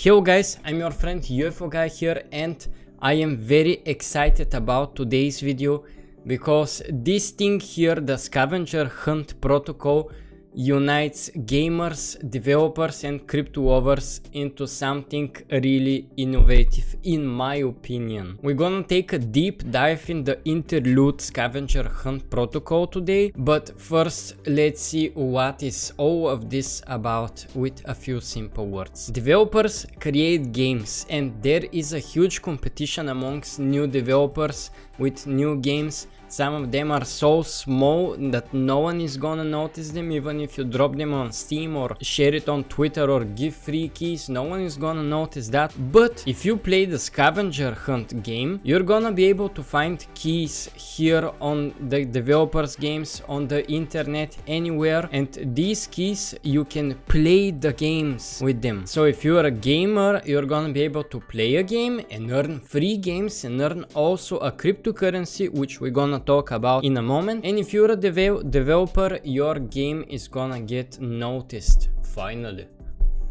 Hello guys, I'm your friend ufoguy here, and I am very excited about today's video because this thing here, the Scavenger Hunt protocol, unites gamers, developers and crypto lovers into something really innovative in my opinion. We're gonna take a deep dive in the Interlude Scavenger Hunt protocol today, but first let's see what is all of this about with a few simple words. Developers create games and there is a huge competition amongst new developers with new games. Some of them are so small that no one is gonna notice them, even if you drop them on Steam or share it on Twitter or give free keys, no one is gonna notice that. But if you play the Scavenger Hunt game, you're gonna be able to find keys here on the developers' games, on the internet, anywhere, and these keys you can play the games with them. So if you're a gamer, you're gonna be able to play a game and earn free games and earn also a cryptocurrency, which we're gonna talk about in a moment. And if you're a developer, your game is gonna get noticed finally.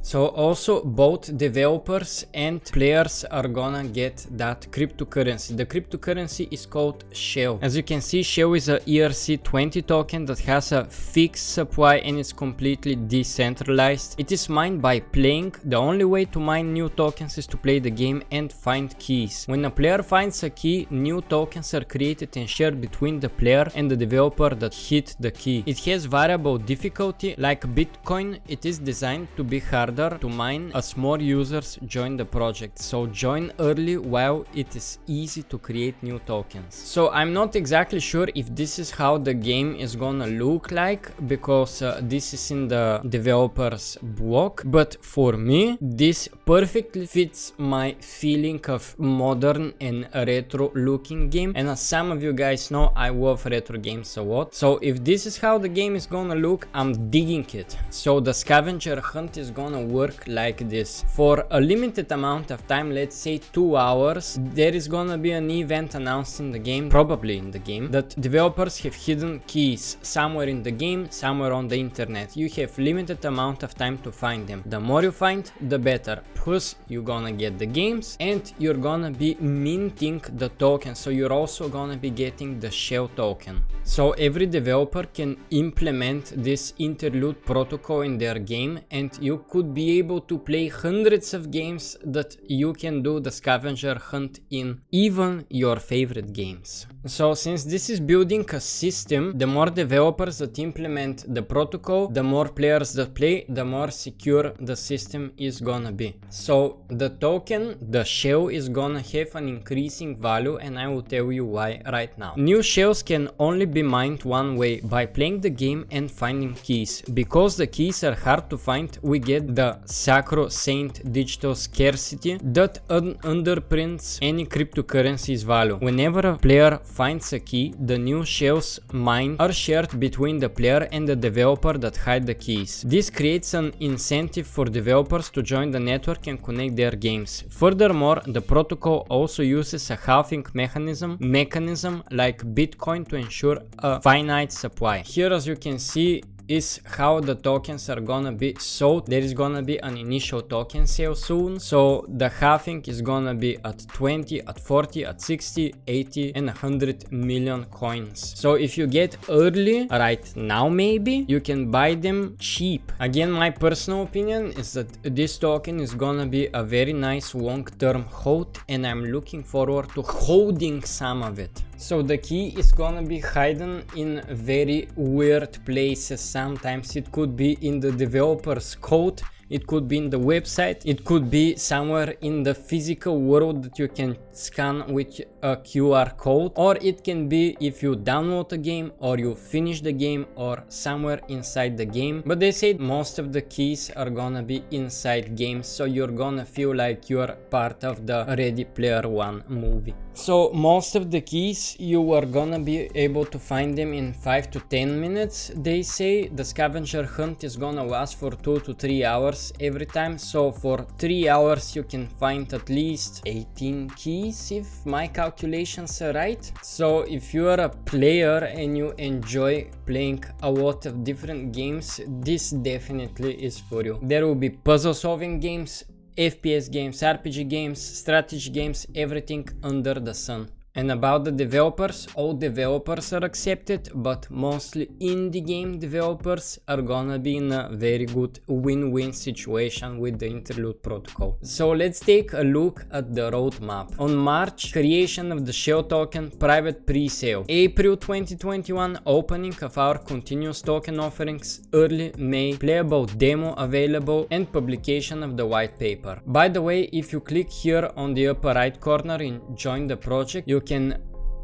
So also both developers and players are gonna get that cryptocurrency. The cryptocurrency is called Shell. As you can see, Shell is a ERC20 token that has a fixed supply and is completely decentralized. It is mined by playing. The only way to mine new tokens is to play the game and find keys. When a player finds a key, new tokens are created and shared between the player and the developer that hit the key. It has variable difficulty. Like Bitcoin, it is designed to be harder to mine as more users join the project. So join early while it is easy to create new tokens. So I'm not exactly sure if this is how the game is gonna look like, because this is in the developer's blog, but for me this perfectly fits my feeling of modern and retro looking game, and as some of you guys know, I love retro games a lot. So if this is how the game is gonna look, I'm digging it. So the Scavenger Hunt is gonna work like this. For a limited amount of time, let's say 2 hours, there is gonna be an event announced in the game, probably in the game, that developers have hidden keys somewhere in the game, somewhere on the internet. You have limited amount of time to find them. The more you find, the better. Plus you're gonna get the games and you're gonna be minting the token, so you're also gonna be getting the Shell token. So every developer can implement this Interlude protocol in their game, and you could be able to play hundreds of games that you can do the Scavenger Hunt in, even your favorite games. So since this is building a system, the more developers that implement the protocol, the more players that play, the more secure the system is gonna be. So the token, the shell, is gonna have an increasing value, and I will tell you why right now. New shells can only be mined one way, by playing the game and finding keys. Because the keys are hard to find, we get the sacrosanct digital scarcity that underprints any cryptocurrency's value. Whenever a player finds a key, the new shells mined are shared between the player and the developer that hide the keys. This creates an incentive for developers to join the network and connect their games. Furthermore, the protocol also uses a halving mechanism like Bitcoin to ensure a finite supply. Here, as you can see, is how the tokens are gonna be sold. There is gonna be an initial token sale soon, so the halving is gonna be at 20, at 40, at 60, 80 and 100 million coins. So if you get early right now, maybe you can buy them cheap. Again, my personal opinion is that this token is gonna be a very nice long-term hold, and I'm looking forward to holding some of it. So the key is gonna be hidden in very weird places. Sometimes it could be in the developer's code, it could be in the website, it could be somewhere in the physical world that you can scan with a QR code, or it can be if you download a game or you finish the game or somewhere inside the game. But they say most of the keys are gonna be inside games, so you're gonna feel like you're part of the Ready Player One movie. So most of the keys, you are gonna be able to find them in 5 to 10 minutes. They say the Scavenger Hunt is gonna last for 2 to 3 hours every time, so for 3 hours you can find at least 18 keys if my calculations are right. So if you are a player and you enjoy playing a lot of different games, this definitely is for you. There will be puzzle solving games, FPS games, RPG games, strategy games, everything under the sun. And about the developers, all developers are accepted, but mostly indie game developers are gonna be in a very good win-win situation with the Interlude protocol. So let's take a look at the roadmap. On March, creation of the shell token, private pre-sale. April 2021, opening of our continuous token offerings. Early May, playable demo available, and publication of the white paper. By the way, if you click here on the upper right corner in join the project, you can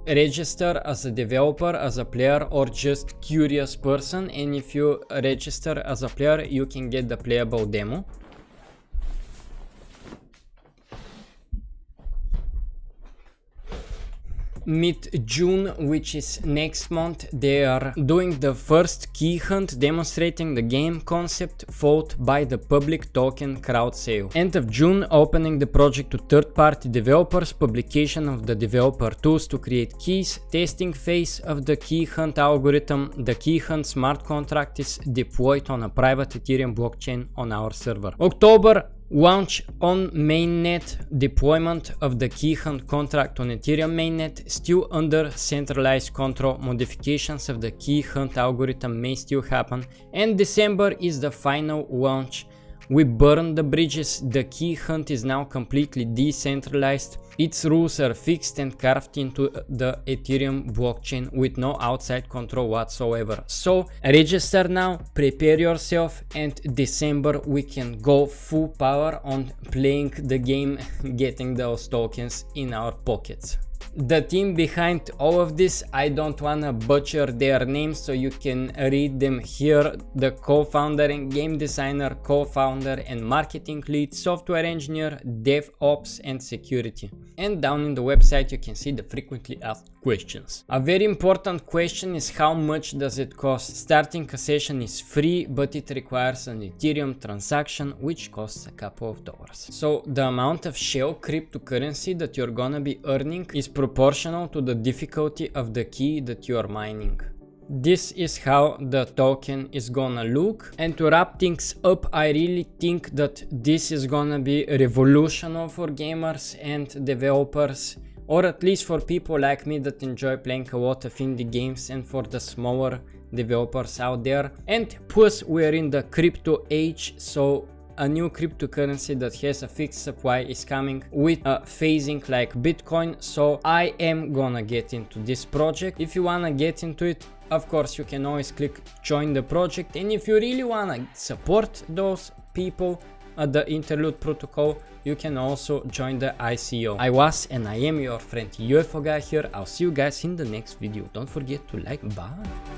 register as a developer, as a player, or just curious person, and if you register as a player you can get the playable demo. Mid-June, which is next month, they are doing the first key hunt demonstrating the game concept, followed by the public token crowd sale. End of June, opening the project to third-party developers, publication of the developer tools to create keys, testing phase of the key hunt algorithm. The key hunt smart contract is deployed on a private Ethereum blockchain on our server. October, launch on mainnet, deployment of the key hunt contract on Ethereum mainnet, still under centralized control. Modifications of the key hunt algorithm may still happen, and December is the final launch. We burned the bridges, the key hunt is now completely decentralized, its rules are fixed and carved into the Ethereum blockchain with no outside control whatsoever. So register now, prepare yourself, and December we can go full power on playing the game, getting those tokens in our pockets. The team behind all of this, I don't wanna butcher their names, so you can read them here. The co-founder and game designer, co-founder and marketing lead, software engineer, DevOps and security. And down in the website you can see the frequently asked questions. A very important question is how much does it cost? Starting a session is free, but it requires an Ethereum transaction which costs a couple of dollars. So the amount of shell cryptocurrency that you're gonna be earning is proportional to the difficulty of the key that you are mining. This is how the token is gonna look, and to wrap things up, I really think that this is gonna be revolutionary for gamers and developers, or at least for people like me that enjoy playing a lot of indie games, and for the smaller developers out there. And plus we're in the crypto age, so a new cryptocurrency that has a fixed supply is coming with a phasing like Bitcoin, so I am gonna get into this project. If you wanna get into it, of course you can always click join the project, and if you really wanna support those people at the Interlude protocol, you can also join the ICO. I was and I am your friend ufoguy here. I'll see you guys in the next video. Don't forget to like, bye.